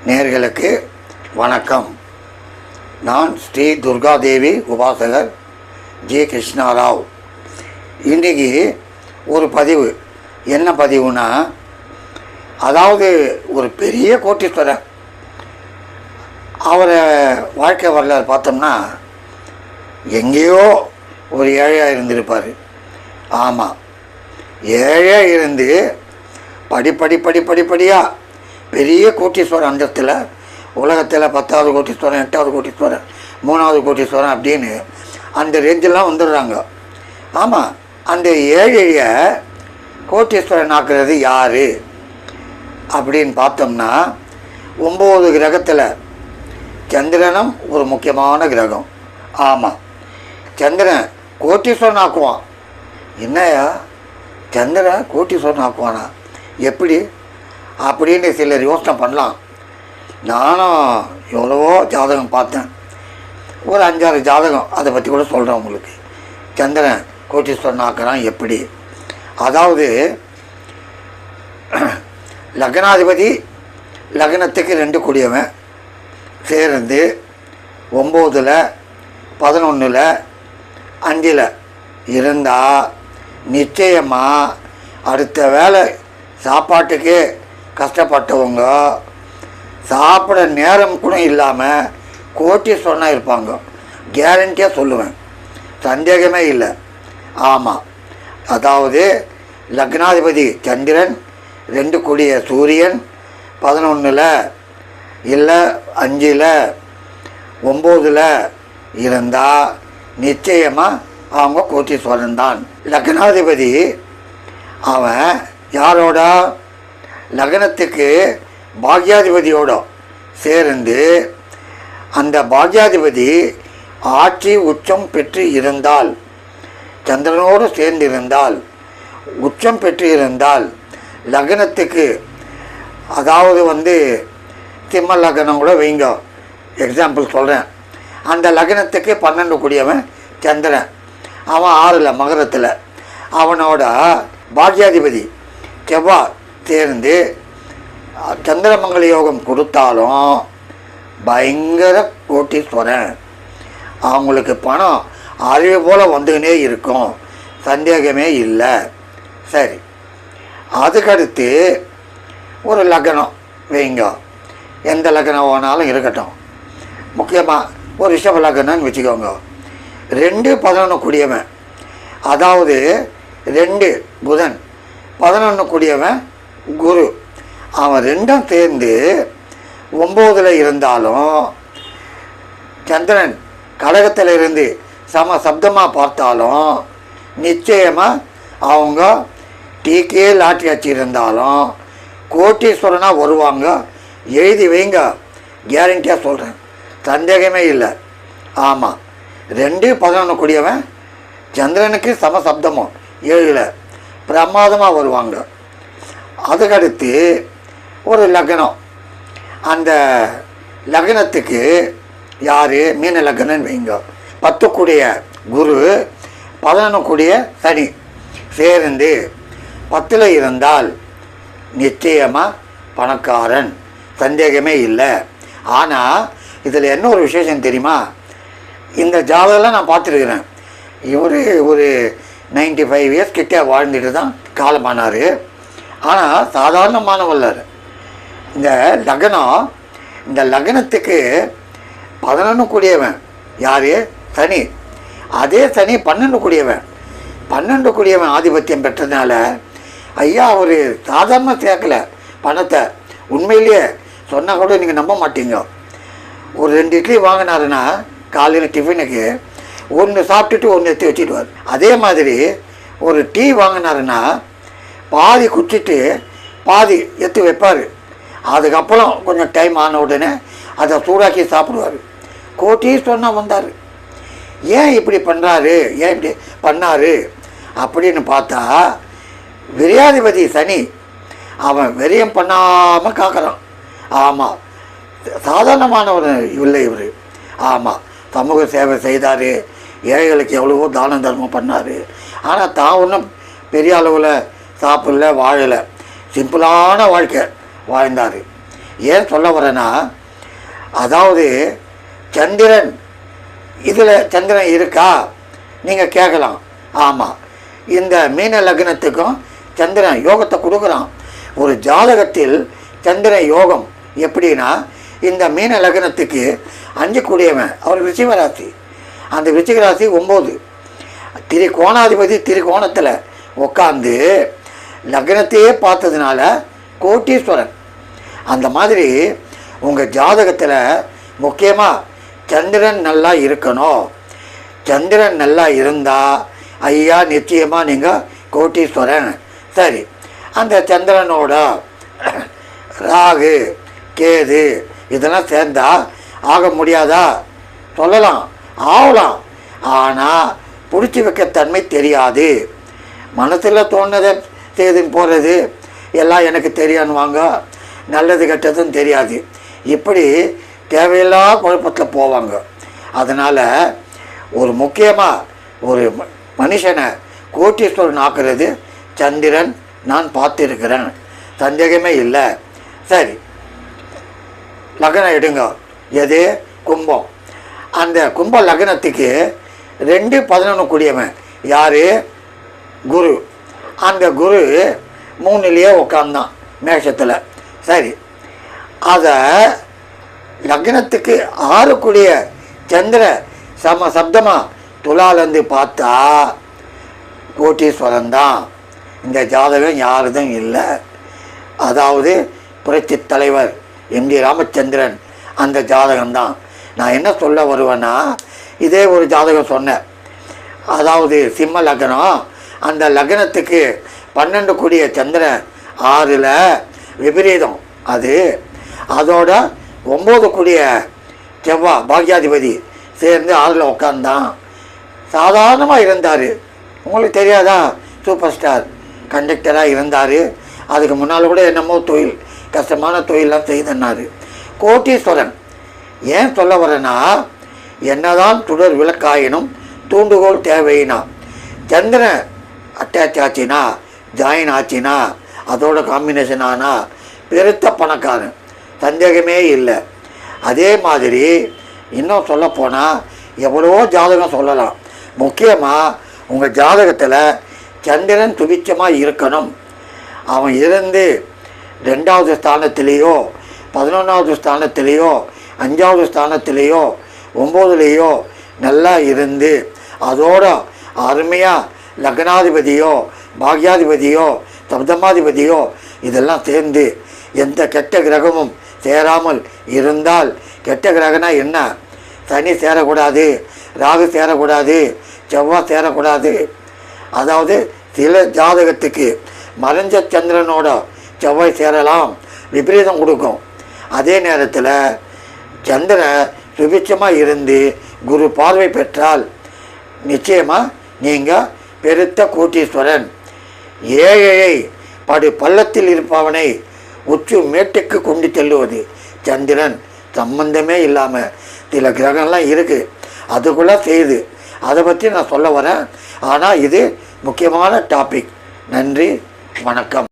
நேயர்களுக்கு வணக்கம். நான் ஸ்ரீ துர்காதேவி உபாசகர் ஜி கிருஷ்ணாராவ். இன்றைக்கி ஒரு பதிவு. என்ன பதிவுனா, அதாவது ஒரு பெரிய கோட்டீஸ்வரர், அவரை வாழ்க்கை வரலாறு பார்த்தோம்னா எங்கேயோ ஒரு ஏழையாக இருந்திருப்பார். ஆமாம், ஏழையாக இருந்து படிப்படியாக பெரிய கோட்டீஸ்வரன் அந்தத்தில் உலகத்தில் 10வது கோட்டீஸ்வரன், 8வது கோட்டீஸ்வரன், 3வது கோட்டீஸ்வரன் அப்படின்னு அந்த ரேஞ்செல்லாம் வந்துடுறாங்க. ஆமாம், அந்த ஏழையை கோட்டீஸ்வரன் ஆக்குறது யார் அப்படின்னு பார்த்தோம்னா, 9 கிரகத்தில் சந்திரனும் ஒரு முக்கியமான கிரகம். ஆமாம், சந்திரன் கோட்டீஸ்வரன் ஆக்குவான். என்னையா சந்திரன் கோட்டீஸ்வரன் ஆக்குவானா, எப்படி அப்படின்னு சிலர் யோசனை பண்ணலாம். நானும் எவ்வளவோ ஜாதகம் பார்த்தேன், ஒரு 5-6 ஜாதகம், அதை பற்றி கூட சொல்கிறேன் உங்களுக்கு. சந்திரன் கோட்டீஸ்வரன் ஆக்குறான் எப்படி? அதாவது லக்னாதிபதி லக்னத்துக்கு 2 கூடியவன் சேர்ந்து 9ல் 11ல் 5ல் இருந்தால் நிச்சயமாக அடுத்த வேலை சாப்பாட்டுக்கு கஷ்டப்பட்டவங்க சாப்பிட நேரம் கூட இல்லாமல் கோட்டீஸ்வரனாக இருப்பாங்க. கேரண்டியாக சொல்லுவேன், சந்தேகமே இல்லை. ஆமாம், அதாவது லக்னாதிபதி சந்திரன், 2 கூடிய சூரியன் 11ல் இல்லை 5ல் 9ல் இருந்தால் நிச்சயமாக அவங்க கோட்டீஸ்வரன் தான். லக்னாதிபதி அவன் யாரோட, லக்னத்துக்கு பாக்யாதிபதியோட சேர்ந்து அந்த பாக்யாதிபதி ஆட்சி உச்சம் பெற்று இருந்தால், சந்திரனோடு சேர்ந்து இருந்தால், உச்சம் பெற்று இருந்தால், லக்னத்துக்கு அதாவது சிம்ம லக்னம் கூட வைங்க, எக்ஸாம்பிள் சொல்கிறேன். அந்த லக்னத்துக்கு 12 கூடியவன் சந்திரன், அவன் 6ல் மகரத்தில், அவனோட பாக்யாதிபதி செவ்வாய் சேர்ந்து சந்திரமங்கல யோகம் கொடுத்தாலும் பயங்கர கோட்டீஸ்வரன். அவங்களுக்கு பணம் அறிவு போல் வந்துக்கினே இருக்கும், சந்தேகமே இல்லை. சரி, அதுக்கடுத்து ஒரு லக்னம் வைங்க, எந்த லக்னம் வேணாலும் இருக்கட்டும். முக்கியமாக ஒரு ரிஷப லக்னம்னு வச்சுக்கோங்க. 2 11 கூடியவன், அதாவது 2 புதன், 11 கூடியவன் குரு, அவன் 2ம் சேர்ந்து 9ல் இருந்தாலும் சந்திரன் கடகத்தில் இருந்து சப்தமாக பார்த்தாலும் நிச்சயமாக அவங்க டீக்கே லாட்ரி அச்சு இருந்தாலும் கோட்டீஸ்வரனாக வருவாங்க. எழுதி வைங்க, கேரண்டியாக சொல்கிறேன், சந்தேகமே இல்லை. ஆமாம், 2 11 கூடியவன் சந்திரனுக்கு சப்தமும் 7ல் பிரமாதமாக வருவாங்க. அதுக்கடுத்து ஒரு லக்னம், அந்த லக்னத்துக்கு யார், மீன லக்னம்னு வைங்க, 10 கூடிய குரு 11 கூடிய சனி சேர்ந்து 10ல் இருந்தால் நிச்சயமாக பணக்காரன், சந்தேகமே இல்லை. ஆனால் இதில் என்ன ஒரு விசேஷம் தெரியுமா, இந்த ஜாதகம்லாம் நான் பார்த்துருக்குறேன். இவர் ஒரு 95 இயர்ஸ் கிட்டே வாழ்ந்துட்டு தான் காலமானார். ஆனால் சாதாரணமானவல்லர். இந்த லக்னம், இந்த லக்னத்துக்கு 11 கூடியவன் யார், சனி. அதே சனி 12 கூடியவன், 12 கூடியவன் ஆதிபத்தியம் பெற்றதுனால ஐயா அவர் சாதாரண சேர்க்கலை பணத்தை. உண்மையிலேயே சொன்னால் கூட நீங்கள் நம்ப மாட்டீங்க. ஒரு 2 இட்லி வாங்கினாருன்னா காலையில் டிஃபனுக்கு 1 சாப்பிட்டுட்டு 1 எடுத்து வச்சுடுவார். அதே மாதிரி ஒரு டீ வாங்கினாருன்னா பாதி குடிச்சிட்டு பாதி எடுத்து வைப்பார். அதுக்கப்புறம் கொஞ்சம் டைம் ஆன உடனே அதை சூடாக்கி சாப்பிடுவார். கோட்டீஸ்வரனாக வந்தார். ஏன் இப்படி பண்ணுறாரு, ஏன் இப்படி பண்ணார் அப்படின்னு பார்த்தா, விரையாதிபதி சனி அவன் விரயம் பண்ணாமல் காக்கிறான். ஆமாம், சாதாரணமானவர் இல்லை இவர். ஆமாம், சமூக சேவை செய்தார், ஏழைகளுக்கு எவ்வளவோ தான தர்மம் பண்ணார். ஆனால் தான் ஒன்றும் பெரிய அளவில் சாப்பிடல, வாழலை, சிம்பிளான வாழ்க்கை வாழ்ந்தார். ஏன் சொல்ல வரேன்னா, அதாவது சந்திரன் இதில் சந்திரன் இருக்கா நீங்கள் கேட்கலாம். ஆமாம், இந்த மீன லக்னத்துக்கும் சந்திரன் யோகத்தை கொடுக்குறான். ஒரு ஜாதகத்தில் சந்திரன் யோகம் எப்படின்னா, இந்த மீன லக்னத்துக்கு 5 கூடியவன் அவர் விருச்சிக ராசி. அந்த விருச்சிக ராசி 9 திரிகோணாதிபதி திரிகோணத்தில் உட்காந்து லக்னத்தையே பார்த்ததுனால கோட்டீஸ்வரன். அந்த மாதிரி உங்கள் ஜாதகத்தில் முக்கியமாக சந்திரன் நல்லா இருக்கணும். சந்திரன் நல்லா இருந்தால் ஐயா நிச்சயமாக நீங்கள் கோட்டீஸ்வரன். சரி, அந்த சந்திரனோட ராகு கேது இதெல்லாம் சேர்ந்தா ஆக முடியாதா? சொல்லலாம், ஆகலாம். ஆனால் பிடிச்சி வைக்க தன்மை தெரியாது. மனசில் தோணுதை செய்துன்னு போகிறது எல்லாம் எனக்கு தெரியானுவாங்க, நல்லது கெட்டதும் தெரியாது. இப்படி தேவையில்லாத குழப்பத்தில் போவாங்க. அதனால் ஒரு முக்கியமாக ஒரு மனுஷனை கோட்டீஸ்வரன் ஆக்குறது சந்திரன். நான் பார்த்துருக்கிறேன், சந்தேகமே இல்லை. சரி, லக்னம் எடுங்க. எது? கும்பம். அந்த கும்ப லக்னத்துக்கு 2-11 கூடியவன் யார்? குரு. அந்த குரு 3லேயே உட்காந்தான் மேஷத்தில். சரி, அதை லக்னத்துக்கு 6 கூடிய சந்திர சப்தமாக துலாலேருந்து பார்த்தா கோட்டீஸ்வரன் தான். இந்த ஜாதகம் யாருதும் இல்லை. அதாவது புரட்சி தலைவர் எம்ஜி ராமச்சந்திரன் அந்த ஜாதகம்தான். நான் என்ன சொல்ல வருவேன்னா, இதே ஒரு ஜாதகம் சொன்னேன். அதாவது சிம்ம லக்னம். அந்த லக்னத்துக்கு 12 கூடிய சந்திரன் 6ல் விபரீதம். அதோட 9 கூடிய செவ்வாய் பாக்யாதிபதி சேர்ந்து 6ல் உட்காந்தான். சாதாரணமாக இருந்தார். உங்களுக்கு தெரியாதா? சூப்பர் ஸ்டார் கண்டக்டராக இருந்தார். அதுக்கு முன்னால் கூட என்னமோ தொழில், கஷ்டமான தொழிலெலாம் செய்தனார். கோட்டீஸ்வரன். ஏன் சொல்ல வரேன்னா, என்னதான் தொடர் விளக்காயினும் தூண்டுகோல் தேவையினா, சந்திரன் அட்டாச் ஆச்சுன்னா, ஜாயின் ஆச்சுன்னா, அதோட காம்பினேஷன் ஆனால் பெருத்த பணக்காரன், சந்தேகமே இல்லை. அதே மாதிரி இன்னும் சொல்லப்போனால் எவ்வளவோ ஜாதகம் சொல்லலாம். முக்கியமாக உங்கள் ஜாதகத்தில் சந்திரன் சுபிட்சமாக இருக்கணும். அவன் இருந்து 2வது ஸ்தானத்திலேயோ 11வது ஸ்தானத்திலேயோ 5வது ஸ்தானத்திலேயோ 9லேயோ நல்லா இருந்து, அதோட அருமையாக லக்னாதிபதியோ பாக்யாதிபதியோ சப்தமாதிபதியோ இதெல்லாம் சேர்ந்து எந்த கெட்ட கிரகமும் சேராமல் இருந்தால், கெட்ட கிரகம்னா என்ன? சனி சேரக்கூடாது, ராகு சேரக்கூடாது, செவ்வாய் சேரக்கூடாது. அதாவது சில ஜாதகத்துக்கு மறைஞ்ச சந்திரனோட செவ்வாய் சேரலாம், விபரீதம் கொடுக்கும். அதே நேரத்தில் சந்திரன் சுபிட்சமாக இருந்து குரு பார்வை பெற்றால் நிச்சயமாக நீங்கள் பெருத்த கோட்டீஸ்வரன். ஏழையை படு பள்ளத்தில் இருப்பவனை உச்சு மேட்டுக்கு கொண்டு செல்லுவது சந்திரன். சம்பந்தமே இல்லாமல் சில கிரகம்லாம் இருக்குது, அதுக்குள்ளே செய்யுது. அதை பற்றி நான் சொல்ல வரேன். ஆனால் இது முக்கியமான டாபிக். நன்றி, வணக்கம்.